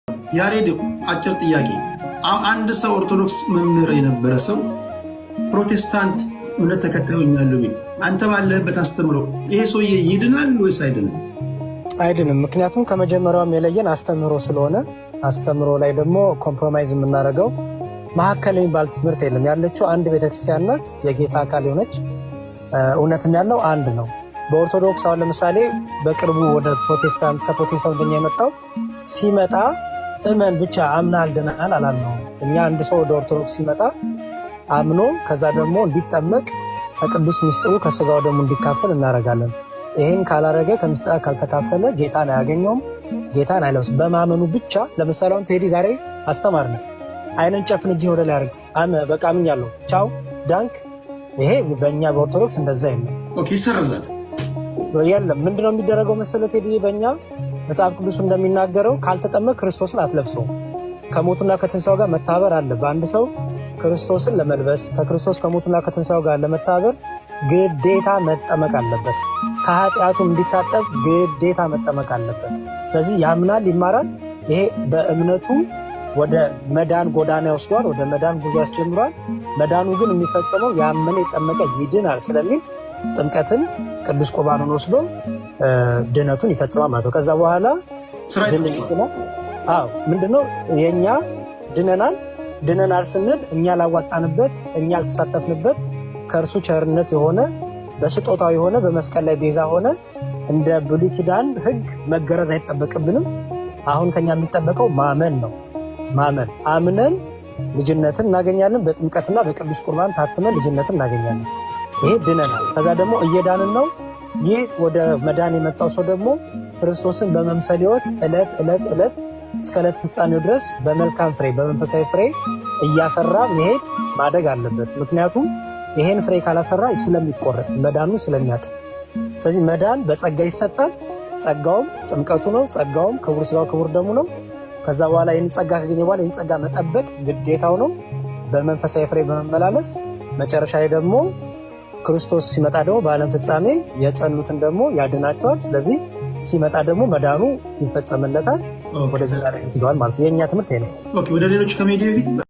ያሬድ አጭር ጥያቄ። አንድ ሰው ኦርቶዶክስ መምህር የነበረ ሰው ፕሮቴስታንት እምነት ተከታዮኛሉ ቢል አንተ ባለህበት አስተምሮ ይሄ ሰውዬ ይድናል ወይስ አይድንም? አይድንም። ምክንያቱም ከመጀመሪያውም የለየን አስተምሮ ስለሆነ አስተምሮ ላይ ደግሞ ኮምፕሮማይዝ የምናደርገው መካከል የሚባል ትምህርት የለም። ያለችው አንድ ቤተክርስቲያን ናት፣ የጌታ አካል የሆነች እውነትም ያለው አንድ ነው። በኦርቶዶክስ አሁን ለምሳሌ በቅርቡ ወደ ፕሮቴስታንት ከፕሮቴስታንት ወደኛ የመጣው ሲመጣ እመን ብቻ አምና አልድናል አላልነው። እኛ አንድ ሰው ወደ ኦርቶዶክስ ሲመጣ አምኖ ከዛ ደግሞ እንዲጠመቅ ከቅዱስ ሚስጥሩ ከስጋው ደግሞ እንዲካፈል እናደርጋለን። ይህን ካላረገ ከምስጢር ካልተካፈለ ጌታን አያገኘውም፣ ጌታን አይለብስም። በማመኑ ብቻ ለምሳሌ አሁን ቴዲ ዛሬ አስተማርነ አይንን ጨፍን እጅህን ወደ ላይ አድርግ በቃ አምኛለሁ ቻው ዳንክ። ይሄ በእኛ በኦርቶዶክስ እንደዛ የለም። ኦኬ ይሰረዛል የለም። ምንድነው የሚደረገው መሰለ ቴዲ? በእኛ መጽሐፍ ቅዱስ እንደሚናገረው ካልተጠመቅ ክርስቶስን አትለብሰውም። ከሞቱና ከትንሣኤው ጋር መታበር አለ። በአንድ ሰው ክርስቶስን ለመልበስ ከክርስቶስ ከሞቱና ከትንሣኤው ጋር ለመታበር ግዴታ መጠመቅ አለበት። ከኃጢአቱ እንዲታጠብ ግዴታ መጠመቅ አለበት። ስለዚህ ያምናል፣ ይማራል። ይሄ በእምነቱ ወደ መዳን ጎዳና ይወስዷል፣ ወደ መዳን ጉዞ ያስጀምሯል። መዳኑ ግን የሚፈጸመው ያመነ የጠመቀ ይድናል ስለሚል ጥምቀትን ቅዱስ ቁርባኑን ወስዶ ድነቱን ይፈጽማል ማለት ነው። ከዛ በኋላ ምንድነው የእኛ ድነናል ስንል እኛ ላዋጣንበት እኛ ያልተሳተፍንበት ከእርሱ ቸርነት የሆነ በስጦታው የሆነ በመስቀል ላይ ቤዛ ሆነ እንደ ብሉይ ኪዳን ሕግ መገረዝ አይጠበቅብንም። አሁን ከኛ የሚጠበቀው ማመን ነው። ማመን አምነን ልጅነትን እናገኛለን። በጥምቀትና በቅዱስ ቁርባን ታትመን ልጅነትን እናገኛለን። ይሄ ድነናል። ከዛ ደግሞ እየዳንን ነው። ይህ ወደ መዳን የመጣው ሰው ደግሞ ክርስቶስን በመምሰል ሕይወት ዕለት እስከ ዕለት ፍጻሜው ድረስ በመልካም ፍሬ በመንፈሳዊ ፍሬ እያፈራ መሄድ ማደግ አለበት። ምክንያቱም ይሄን ፍሬ ካላፈራ ስለሚቆረጥ መዳኑ ስለሚያጥ። ስለዚህ መዳን በጸጋ ይሰጣል። ጸጋውም ጥምቀቱ ነው። ጸጋውም ክቡር ሥጋው ክቡር ደሙ ነው። ከዛ በኋላ ይህን ጸጋ ካገኘ በኋላ ይህን ጸጋ መጠበቅ ግዴታው ነው፣ በመንፈሳዊ ፍሬ በመመላለስ መጨረሻ ላይ ደግሞ ክርስቶስ ሲመጣ ደግሞ በዓለም ፍጻሜ የጸኑትን ደግሞ ያድናቸዋል። ስለዚህ ሲመጣ ደግሞ መዳኑ ይፈጸምለታል፣ ወደ ዘላለም ይገባል ማለት ነው። የእኛ ትምህርት ነው። ወደ ሌሎች ከመሄድ በፊት